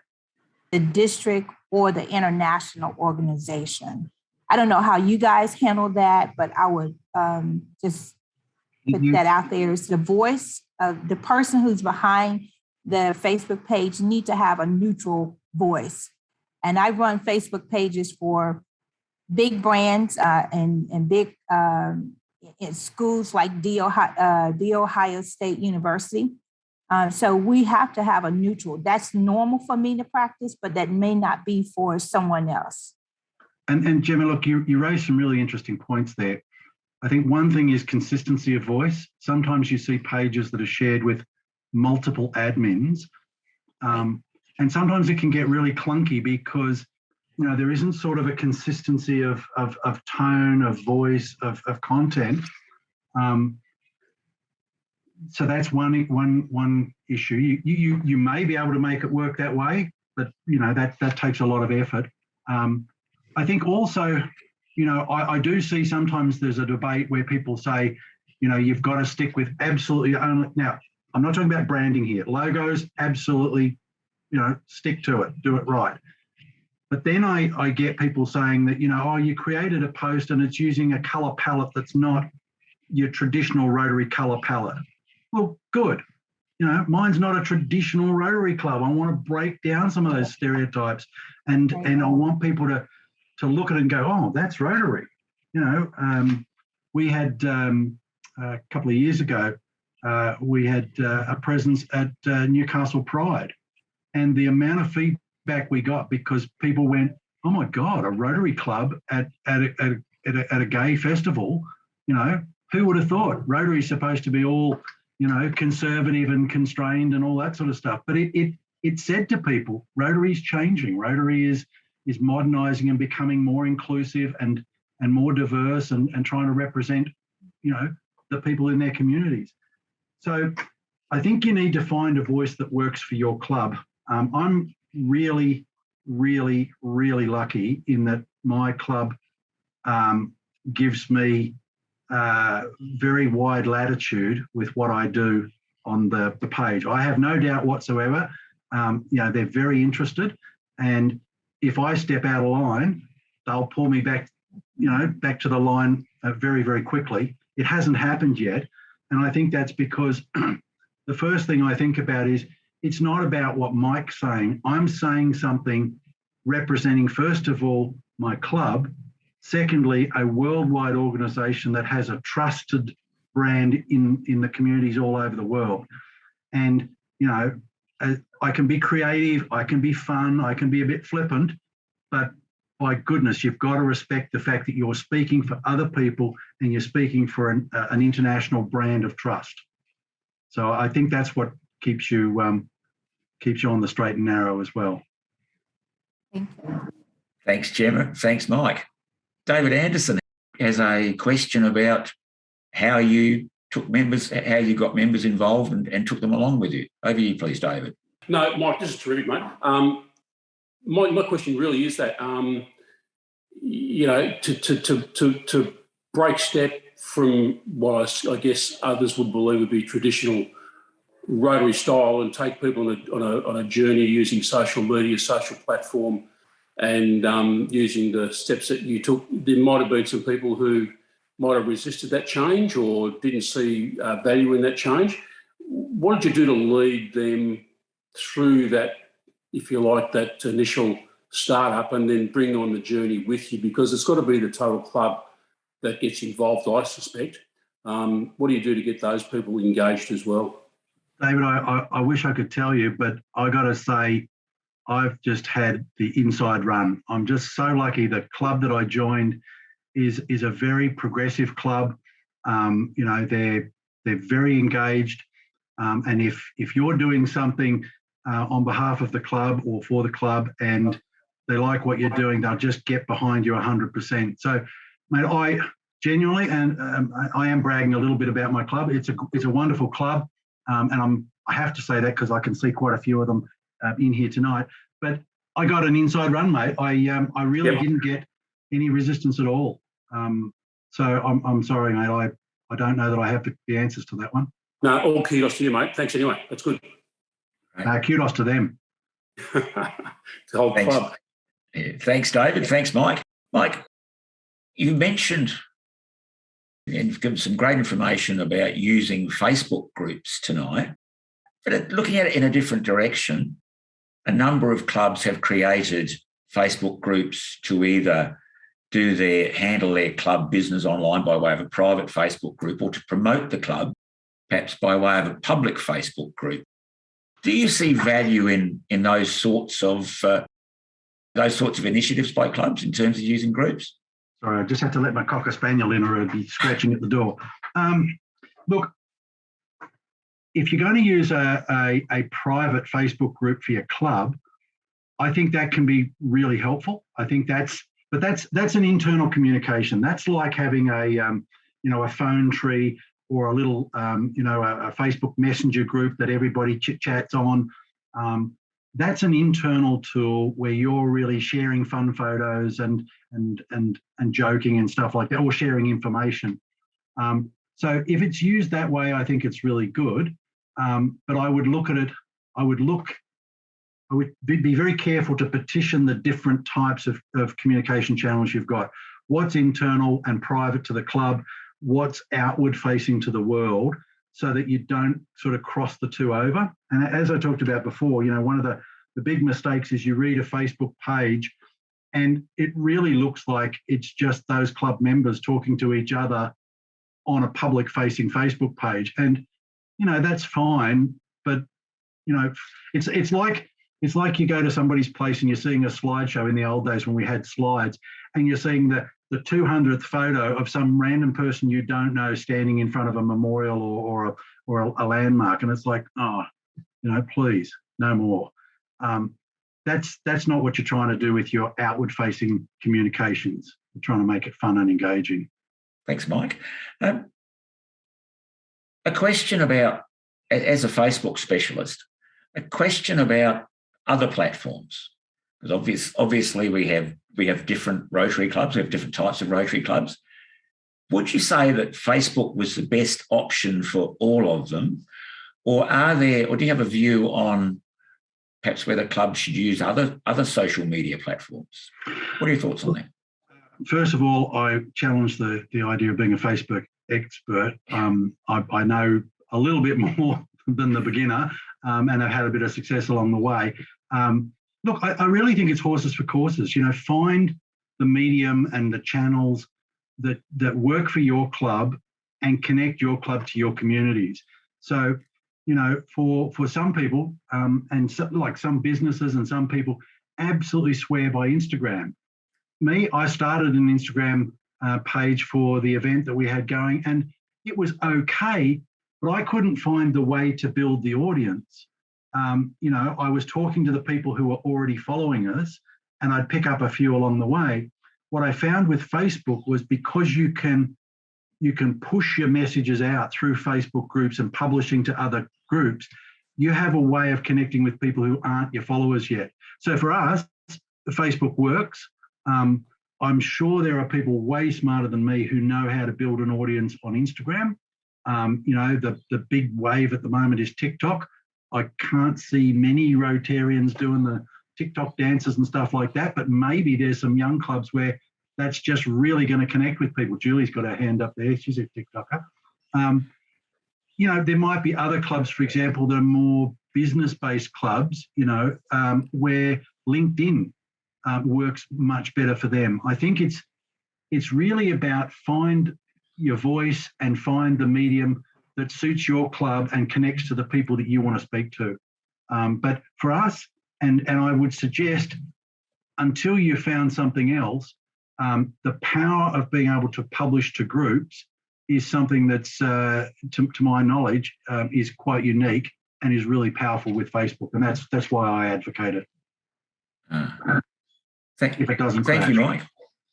the district, or the international organization. I don't know how you guys handle that, but I would just put that out there. It's the voice of the person who's behind the Facebook page need to have a neutral voice. And I run Facebook pages for big brands and big in schools like the Ohio State University. So we have to have a neutral. That's normal for me to practice, but that may not be for someone else. And Gemma, look, you raised some really interesting points there. I think one thing is consistency of voice. Sometimes you see pages that are shared with multiple admins. And sometimes it can get really clunky because, there isn't sort of a consistency of tone, of voice, of content. So that's one issue. You may be able to make it work that way, but that takes a lot of effort. I think also, I do see sometimes there's a debate where people say, you've got to stick with absolutely only. Now, I'm not talking about branding here. Logos, absolutely, stick to it, do it right. But then I get people saying that, you created a post and it's using a color palette that's not your traditional Rotary color palette. Well, good. Mine's not a traditional Rotary club. I want to break down some of those stereotypes and I want people to look at it and go, oh, that's Rotary. We had a couple of years ago, we had a presence at Newcastle Pride, and the amount of feedback we got because people went, oh my God, a Rotary club at a gay festival. Who would have thought Rotary's supposed to be all conservative and constrained and all that sort of stuff? But it said to people, Rotary's changing. Rotary is modernizing and becoming more inclusive and more diverse and trying to represent, the people in their communities. So I think you need to find a voice that works for your club. I'm really, really, really lucky in that my club gives me very wide latitude with what I do on the page. I have no doubt whatsoever. They're very interested, and if I step out of line, they'll pull me back, back to the line very, very quickly. It hasn't happened yet, and I think that's because the first thing I think about is it's not about what Mike's saying. I'm saying something representing, first of all, my club. Secondly, a worldwide organisation that has a trusted brand in the communities all over the world. And, I can be creative, I can be fun, I can be a bit flippant, but by goodness, you've got to respect the fact that you're speaking for other people and you're speaking for an international brand of trust. So I think that's what keeps you on the straight and narrow as well. Thank you. Thanks, Gemma. Thanks, Mike. David Anderson has a question about how you got members involved and took them along with you. Over to you, please, David. No, Mike, this is terrific, mate. My question really is that, to break step from what I guess others would believe would be traditional Rotary style, and take people on a journey using social media, social platform, and using the steps that you took. There might have been some people who might have resisted that change or didn't see value in that change. What did you do to lead them through that, if you like, that initial startup, and then bring on the journey with you? Because it's got to be the total club that gets involved, I suspect. What do you do to get those people engaged as well? David, I wish I could tell you, but I got to say, I've just had the inside run. I'm just so lucky. The club that I joined is a very progressive club. They're very engaged, and if you're doing something on behalf of the club or for the club, and they like what you're doing, they'll just get behind you 100%. So, mate, I genuinely, and I am bragging a little bit about my club. It's a wonderful club. And I have to say that because I can see quite a few of them in here tonight. But I got an inside run, mate. I really didn't get any resistance at all. So I'm sorry, mate. I don't know that I have the answers to that one. No, all kudos to you, mate. Thanks anyway. That's good. Kudos to them. The whole club. Yeah, thanks, David. Thanks, Mike. Mike, you mentioned and given some great information about using Facebook groups tonight. But looking at it in a different direction, a number of clubs have created Facebook groups to either handle their club business online by way of a private Facebook group, or to promote the club, perhaps by way of a public Facebook group. Do you see value in those sorts of initiatives by clubs in terms of using groups? Sorry, I just had to let my Cocker Spaniel in, or I'd be scratching at the door. Look, if you're going to use a private Facebook group for your club, I think that can be really helpful. I think that's an internal communication. That's like having a phone tree, or a little a Facebook Messenger group that everybody chit-chats on. That's an internal tool where you're really sharing fun photos and joking and stuff like that, or sharing information. So if it's used that way, I think it's really good. But I would look at it. I would be very careful to petition the different types of communication channels you've got. What's internal and private to the club? What's outward facing to the world, so that you don't sort of cross the two over. And as I talked about before, one of the big mistakes is you read a Facebook page and it really looks like it's just those club members talking to each other on a public facing Facebook page. And, that's fine, but, it's like you go to somebody's place and you're seeing a slideshow in the old days when we had slides, and you're seeing the 200th photo of some random person you don't know standing in front of a memorial or a landmark, and it's like, please, no more. That's not what you're trying to do with your outward-facing communications. You're trying to make it fun and engaging. Thanks, Mike. A question about, as a Facebook specialist, a question about other platforms. Because obviously we have different Rotary clubs, we have different types of Rotary clubs. Would you say that Facebook was the best option for all of them? Or do you have a view on perhaps whether clubs should use other social media platforms? What are your thoughts on that? First of all, I challenge the idea of being a Facebook expert. I know a little bit more than the beginner, and I've had a bit of success along the way. Look, I really think it's horses for courses. Find the medium and the channels that work for your club and connect your club to your communities. So, for some people, and like some businesses and some people absolutely swear by Instagram. Me, I started an Instagram page for the event that we had going, and it was okay, but I couldn't find the way to build the audience. I was talking to the people who were already following us, and I'd pick up a few along the way. What I found with Facebook was, because you can push your messages out through Facebook groups and publishing to other groups, you have a way of connecting with people who aren't your followers yet. So for us, Facebook works. I'm sure there are people way smarter than me who know how to build an audience on Instagram. The big wave at the moment is TikTok. I can't see many Rotarians doing the TikTok dances and stuff like that, but maybe there's some young clubs where that's just really going to connect with people. Julie's got her hand up there. She's a TikToker. There might be other clubs, for example, that are more business-based clubs, where LinkedIn works much better for them. I think it's really about find your voice and find the medium that suits your club and connects to the people that you want to speak to. But for us, and I would suggest until you found something else, the power of being able to publish to groups is something that's, to my knowledge, is quite unique and is really powerful with Facebook. And that's why I advocate it. Thank if it doesn't Thank crash. you, Mike.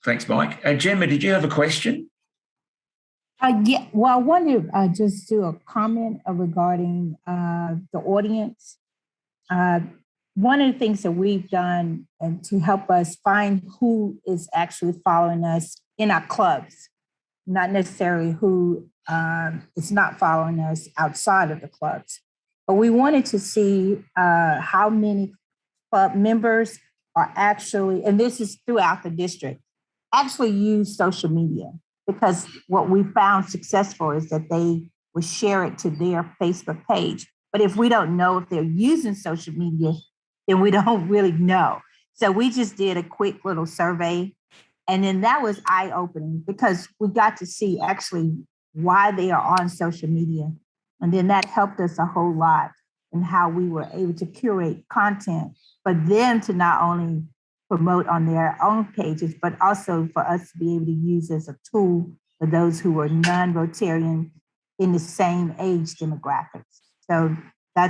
Thanks, Mike. Gemma, did you have a question? Yeah, well, I wanted to just do a comment regarding the audience. One of the things that we've done and to help us find who is actually following us in our clubs, not necessarily who is not following us outside of the clubs, but we wanted to see how many club members are actually, and this is throughout the district, actually use social media. Because what we found successful is that they will share it to their Facebook page. But if we don't know if they're using social media, then we don't really know. So we just did a quick little survey. And then that was eye-opening because we got to see actually why they are on social media. And then that helped us a whole lot in how we were able to curate content for them to not only promote on their own pages, but also for us to be able to use as a tool for those who are non-Rotarian in the same age demographics. So I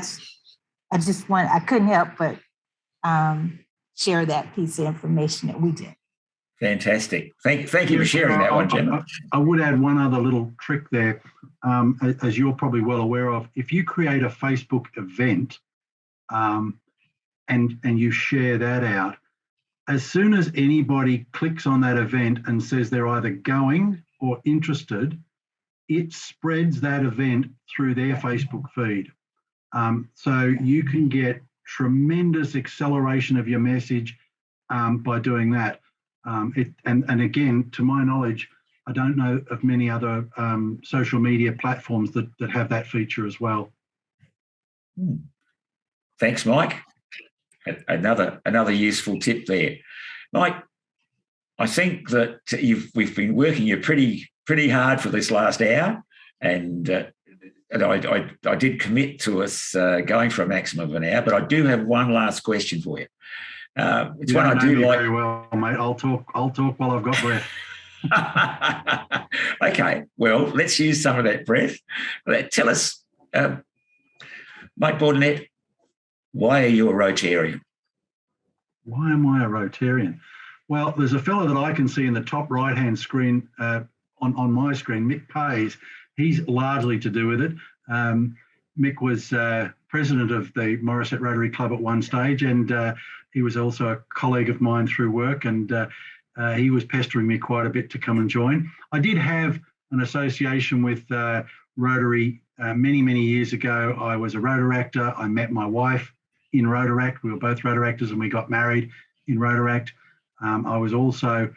couldn't help but share that piece of information that we did. Fantastic. Thank you for sharing that one, Gemma. I would add one other little trick there. As you're probably well aware of, if you create a Facebook event and you share that out, as soon as anybody clicks on that event and says they're either going or interested, it spreads that event through their Facebook feed. So you can get tremendous acceleration of your message by doing that. And again, to my knowledge, I don't know of many other social media platforms that have that feature as well. Thanks, Mike. Another useful tip there, Mike. I think that we've been working you pretty hard for this last hour, and I did commit to us going for a maximum of an hour. But I do have one last question for you. It's one I do like. Very well, mate. I'll talk while I've got breath. Okay. Well, let's use some of that breath. Tell us, Mike Baudinette, why are you a Rotarian? Why am I a Rotarian? Well, there's a fellow that I can see in the top right-hand screen on my screen, Mick Pays. He's largely to do with it. Mick was president of the Morisset Rotary Club at one stage, and he was also a colleague of mine through work, and he was pestering me quite a bit to come and join. I did have an association with Rotary many, many years ago. I was a Rotaractor. I met my wife in Rotaract. We were both Rotaractors and we got married in Rotaract. I was also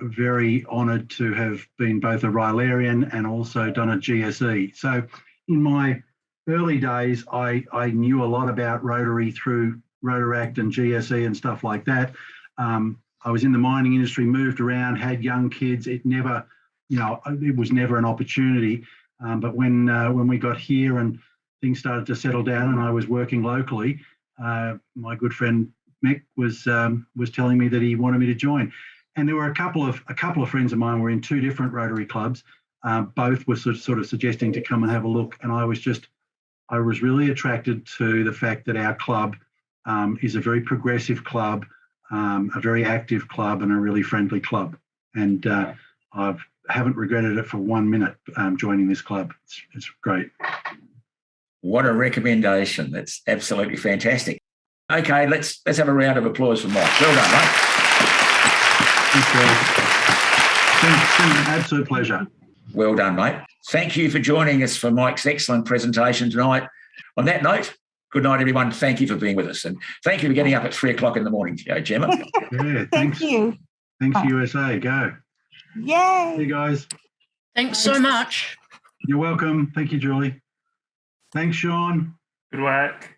very honoured to have been both a Rylarian and also done a GSE. So in my early days, I knew a lot about Rotary through Rotaract and GSE and stuff like that. I was in the mining industry, moved around, had young kids. It was never an opportunity. But when we got here and things started to settle down and I was working locally, my good friend Mick was telling me that he wanted me to join. And there were a couple of friends of mine were in two different Rotary clubs. Both were sort of suggesting to come and have a look. And I was really attracted to the fact that our club is a very progressive club, a very active club, and a really friendly club. And I haven't regretted it for 1 minute joining this club. It's great. What a recommendation. That's absolutely fantastic. Okay, let's have a round of applause for Mike. Well done, mate. Thanks, Joel. It's been an absolute pleasure. Well done, mate. Thank you for joining us for Mike's excellent presentation tonight. On that note, good night, everyone. Thank you for being with us. And thank you for getting up at 3 o'clock in the morning, Gemma. Yeah, Thank thanks. you. Thanks, USA. Go. Yay. Hey, guys. Thanks so much. You're welcome. Thank you, Julie. Thanks, Sean. Good work.